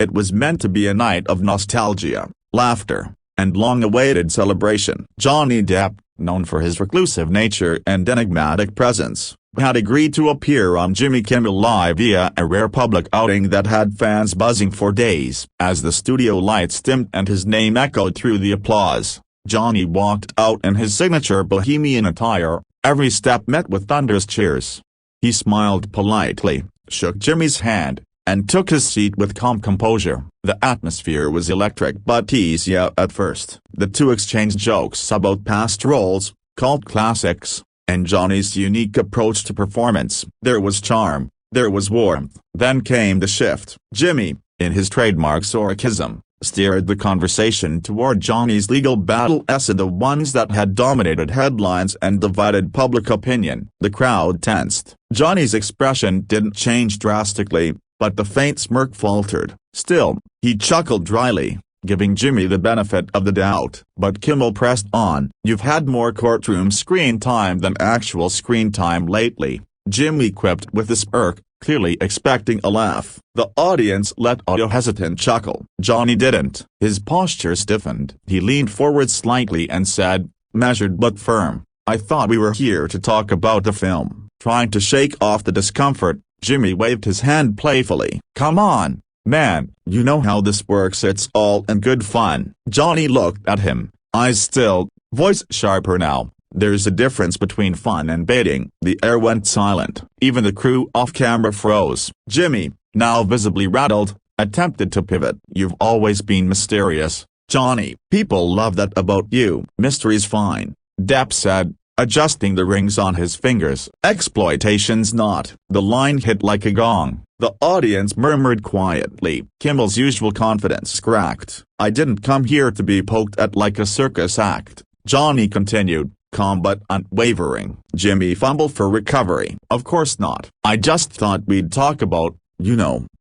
It was meant to be a night of nostalgia, laughter, and long-awaited celebration. Johnny Depp, known for his reclusive nature and enigmatic presence, had agreed to appear on Jimmy Kimmel Live via a rare public outing that had fans buzzing for days. As the studio lights dimmed and his name echoed through the applause, Johnny walked out in his signature bohemian attire, every step met with thunderous cheers. He smiled politely, shook Jimmy's hand, and took his seat with calm composure. The atmosphere was electric but easy at first. The two exchanged jokes about past roles, cult classics, and Johnny's unique approach to performance. There was charm, there was warmth. Then came the shift. Jimmy, in his trademark sarcasm, steered the conversation toward Johnny's legal battles and the ones that had dominated headlines and divided public opinion. The crowd tensed. Johnny's expression didn't change drastically, but the faint smirk faltered. Still, he chuckled dryly, giving Jimmy the benefit of the doubt. But Kimmel pressed on. "You've had more courtroom screen time than actual screen time lately," Jimmy quipped with a smirk, clearly expecting a laugh. The audience let out a hesitant chuckle. Johnny didn't. His posture stiffened. He leaned forward slightly and said, measured but firm, "I thought we were here to talk about the film." Trying to shake off the discomfort, Jimmy waved his hand playfully. "Come on, man, you know how this works. It's all in good fun." Johnny looked at him, eyes still, voice sharper now. "There's a difference between fun and baiting." The air went silent. Even the crew off-camera froze. Jimmy, now visibly rattled, attempted to pivot. "You've always been mysterious, Johnny. People love that about you." "Mystery's fine," Depp said, adjusting the rings on his fingers. "Exploitation's not." The line hit like a gong. The audience murmured quietly. Kimmel's usual confidence cracked. "I didn't come here to be poked at like a circus act," Johnny continued, calm but unwavering. Jimmy fumbled for recovery. "Of course not. I just thought we'd talk about,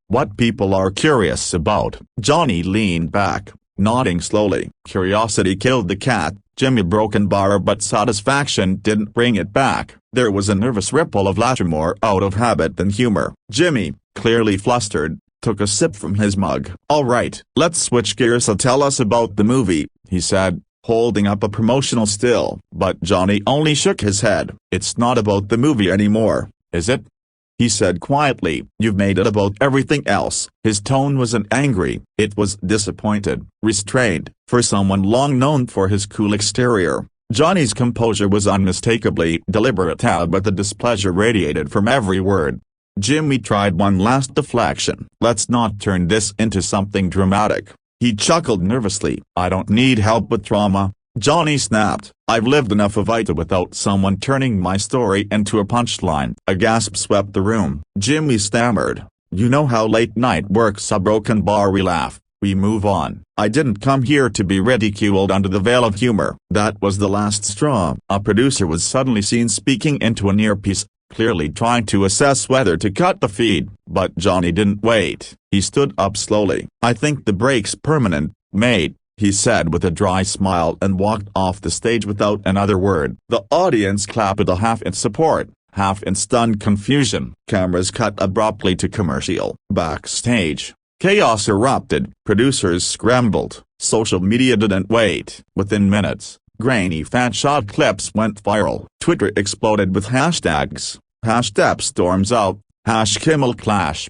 what people are curious about." Johnny leaned back, nodding slowly. Curiosity killed the cat. Jimmy broke in bar but satisfaction didn't bring it back. There was a nervous ripple of laughter more out of habit than humor. Jimmy, clearly flustered, took a sip from his mug. "All right, let's switch gears. So tell us about the movie," he said, holding up a promotional still. But Johnny only shook his head. "It's not about the movie anymore, is it?" he said quietly. "You've made it about everything else." His tone wasn't angry, it was disappointed, restrained. For someone long known for his cool exterior, Johnny's composure was unmistakably deliberate, but the displeasure radiated from every word. Jimmy tried one last deflection. "Let's not turn this into something dramatic." He chuckled nervously. "I don't need help with trauma," Johnny snapped. "I've lived enough of it without someone turning my story into a punchline." A gasp swept the room. Jimmy stammered, "You know how late night works. A broken bar. We laugh, we move on. I didn't come here to be ridiculed under the veil of humor." That was the last straw. A producer was suddenly seen speaking into an earpiece, clearly trying to assess whether to cut the feed. But Johnny didn't wait. He stood up slowly. "I think the break's permanent, mate," he said with a dry smile and walked off the stage without another word. The audience clapped, half in support, half in stunned confusion. Cameras cut abruptly to commercial. Backstage, chaos erupted. Producers scrambled. Social media didn't wait. Within minutes, grainy fan-shot clips went viral. Twitter exploded with hashtags. #Depp storms out, #Kimmel clash,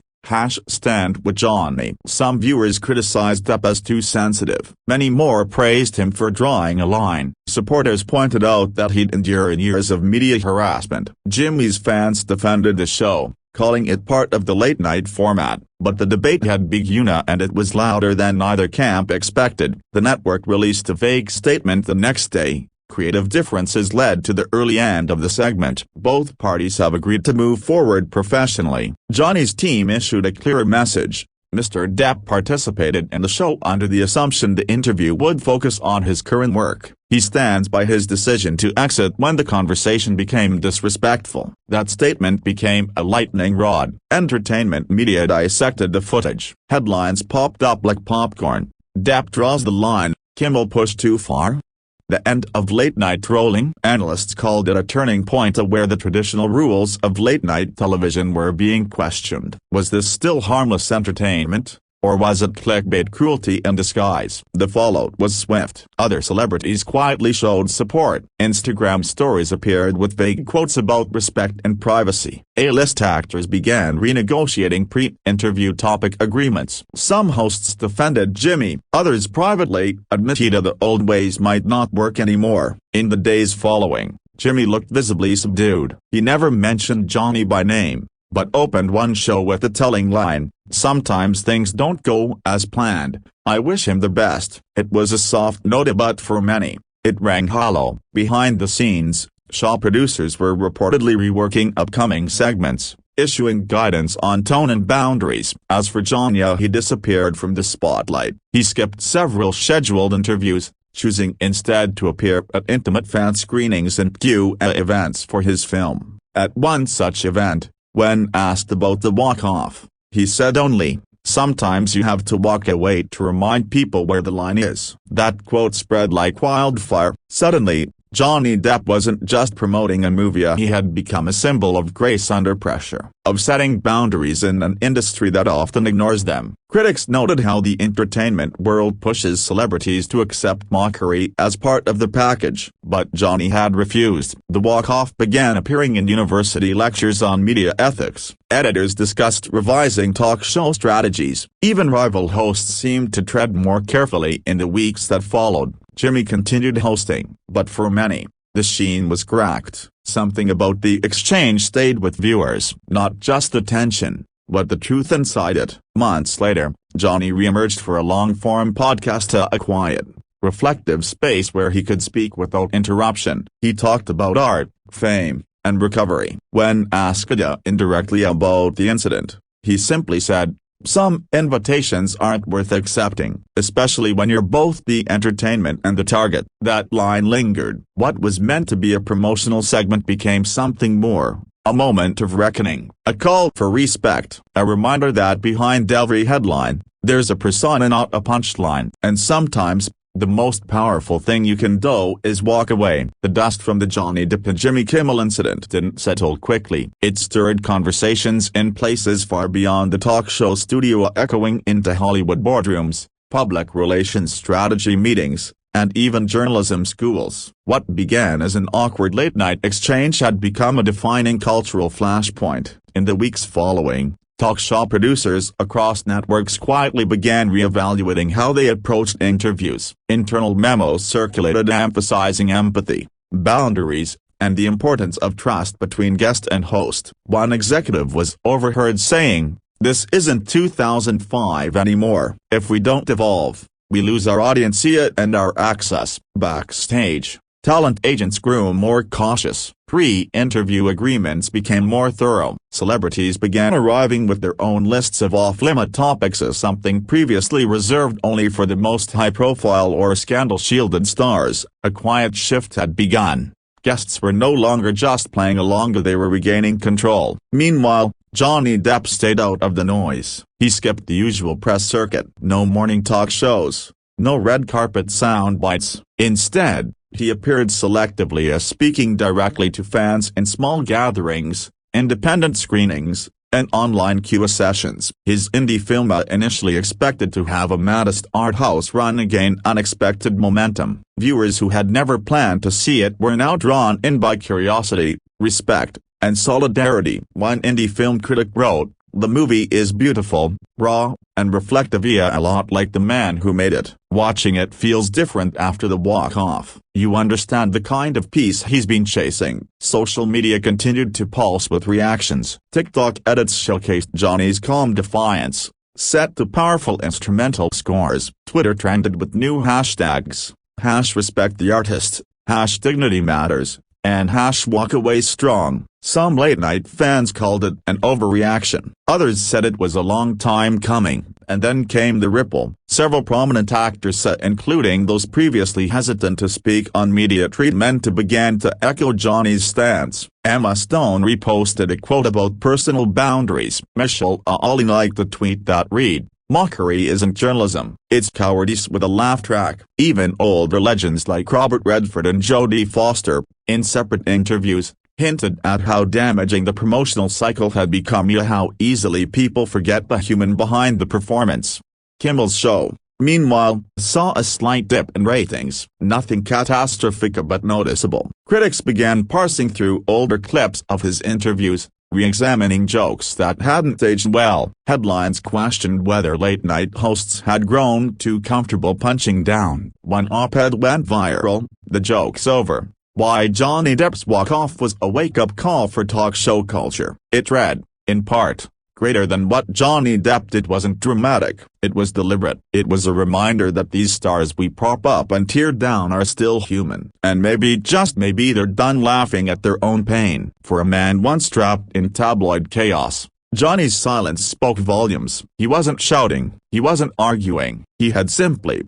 #stand with Johnny. Some viewers criticized Depp as too sensitive. Many more praised him for drawing a line. Supporters pointed out that he'd endured years of media harassment. Jimmy's fans defended the show, calling it part of the late-night format. But the debate had begun and it was louder than either camp expected. The network released a vague statement the next day. Creative differences led to the early end of the segment. Both parties have agreed to move forward professionally. Johnny's team issued a clearer message. Mr. Depp participated in the show under the assumption the interview would focus on his current work. He stands by his decision to exit when the conversation became disrespectful. That statement became a lightning rod. Entertainment media dissected the footage. Headlines popped up like popcorn. Depp draws the line. Kimmel pushed too far? The end of late-night trolling. Analysts called it a turning point where the traditional rules of late-night television were being questioned. Was this still harmless entertainment, Or was it clickbait cruelty in disguise? The fallout was swift. Other celebrities quietly showed support. Instagram stories appeared with vague quotes about respect and privacy. A-list actors began renegotiating pre-interview topic agreements. Some hosts defended Jimmy, others privately admitted the old ways might not work anymore. In the days following, Jimmy looked visibly subdued. He never mentioned Johnny by name, but opened one show with the telling line, "Sometimes things don't go as planned. I wish him the best." It was a soft note, but for many, it rang hollow. Behind the scenes, show producers were reportedly reworking upcoming segments, issuing guidance on tone and boundaries. As for Johnny, he disappeared from the spotlight. He skipped several scheduled interviews, choosing instead to appear at intimate fan screenings and Q&A events for his film. At one such event, when asked about the walk-off, he said only, "Sometimes you have to walk away to remind people where the line is." That quote spread like wildfire. Suddenly, Johnny Depp wasn't just promoting a movie, he had become a symbol of grace under pressure, of setting boundaries in an industry that often ignores them. Critics noted how the entertainment world pushes celebrities to accept mockery as part of the package, but Johnny had refused. The walk-off began appearing in university lectures on media ethics. Editors discussed revising talk show strategies. Even rival hosts seemed to tread more carefully in the weeks that followed. Jimmy continued hosting, but for many, the sheen was cracked. Something about the exchange stayed with viewers. Not just the tension, but the truth inside it. Months later, Johnny re-emerged for a long-form podcast, a quiet, reflective space where he could speak without interruption. He talked about art, fame, and recovery. When asked indirectly about the incident, he simply said, "Some invitations aren't worth accepting, especially when you're both the entertainment and the target." That line lingered. What was meant to be a promotional segment became something more, a moment of reckoning, a call for respect, a reminder that behind every headline, there's a persona, not a punchline. And sometimes, the most powerful thing you can do is walk away. The dust from the Johnny Depp and Jimmy Kimmel incident didn't settle quickly. It stirred conversations in places far beyond the talk show studio, echoing into Hollywood boardrooms, public relations strategy meetings, and even journalism schools. What began as an awkward late-night exchange had become a defining cultural flashpoint. In the weeks following, talk show producers across networks quietly began re-evaluating how they approached interviews. Internal memos circulated emphasizing empathy, boundaries, and the importance of trust between guest and host. One executive was overheard saying, "This isn't 2005 anymore. If we don't evolve, we lose our audience and our access." Backstage, talent agents grew more cautious. Pre-interview agreements became more thorough. Celebrities began arriving with their own lists of off-limit topics, as something previously reserved only for the most high-profile or scandal-shielded stars. A quiet shift had begun. Guests were no longer just playing along, they were regaining control. Meanwhile, Johnny Depp stayed out of the noise. He skipped the usual press circuit. No morning talk shows, no red carpet sound bites. Instead, he appeared selectively, as speaking directly to fans in small gatherings, independent screenings, and online Q&A sessions. His indie film, initially expected to have a modest art house run, gained unexpected momentum. Viewers who had never planned to see it were now drawn in by curiosity, respect, and solidarity. One indie film critic wrote, "The movie is beautiful, raw, and reflective, a lot like the man who made it. Watching it feels different after the walk-off. You understand the kind of peace he's been chasing." Social media continued to pulse with reactions. TikTok edits showcased Johnny's calm defiance, set to powerful instrumental scores. Twitter trended with new hashtags, #RespectTheArtist, #DignityMatters, and #WalkAwayStrong. Some late-night fans called it an overreaction. Others said it was a long time coming, and then came the ripple. Several prominent actors, including those previously hesitant to speak on media treatment, began to echo Johnny's stance. Emma Stone reposted a quote about personal boundaries. Michelle Ali liked the tweet that read, "Mockery isn't journalism, it's cowardice," with a laugh track. Even older legends like Robert Redford and Jodie Foster, in separate interviews, hinted at how damaging the promotional cycle had become, how easily people forget the human behind the performance. Kimmel's show, meanwhile, saw a slight dip in ratings, nothing catastrophic but noticeable. Critics began parsing through older clips of his interviews, re-examining jokes that hadn't aged well. Headlines questioned whether late-night hosts had grown too comfortable punching down. One op-ed went viral, "The joke's over. Why Johnny Depp's walk-off was a wake-up call for talk show culture." It read, in part, "Greater than what Johnny Depp did wasn't dramatic, it was deliberate. It was a reminder that these stars we prop up and tear down are still human. And maybe, just maybe, they're done laughing at their own pain." For a man once trapped in tabloid chaos, Johnny's silence spoke volumes. He wasn't shouting, he wasn't arguing, he had simply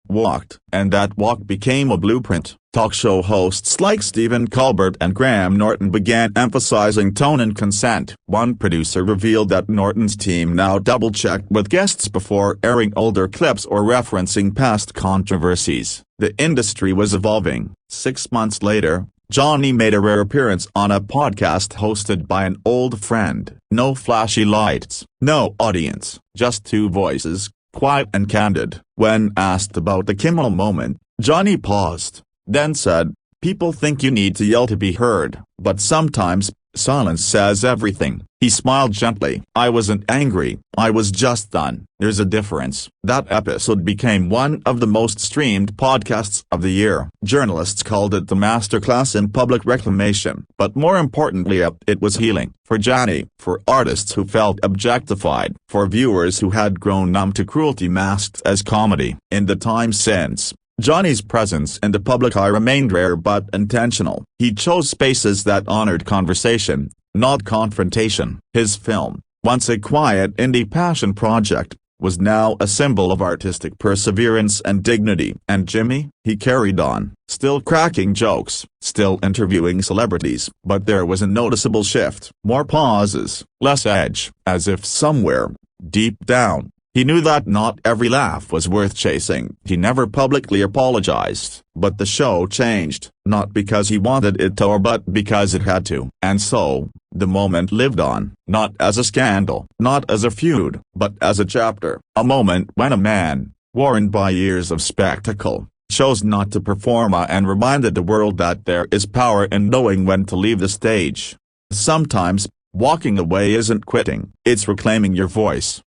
walked. And that walk became a blueprint. Talk show hosts like Stephen Colbert and Graham Norton began emphasizing tone and consent. One producer revealed that Norton's team now double-checked with guests before airing older clips or referencing past controversies. The industry was evolving. 6 months later, Johnny made a rare appearance on a podcast hosted by an old friend. No flashy lights, no audience, just two voices, quiet and candid. When asked about the Kimmel moment, Johnny paused, then said, "People think you need to yell to be heard, but sometimes, silence says everything." He smiled gently. "I wasn't angry, I was just done. There's a difference." That episode became one of the most streamed podcasts of the year. Journalists called it the masterclass in public reclamation. But more importantly, it was healing. For Johnny, for artists who felt objectified, for viewers who had grown numb to cruelty masked as comedy. In the time since, Johnny's presence in the public eye remained rare but intentional. He chose spaces that honored conversation, not confrontation. His film, once a quiet indie passion project, was now a symbol of artistic perseverance and dignity. And Jimmy, he carried on, still cracking jokes, still interviewing celebrities. But there was a noticeable shift. More pauses, less edge, as if somewhere, deep down, he knew that not every laugh was worth chasing. He never publicly apologized, but the show changed, not because he wanted it to but because it had to. And so, the moment lived on, not as a scandal, not as a feud, but as a chapter. A moment when a man, worn by years of spectacle, chose not to perform and reminded the world that there is power in knowing when to leave the stage. Sometimes, walking away isn't quitting, it's reclaiming your voice.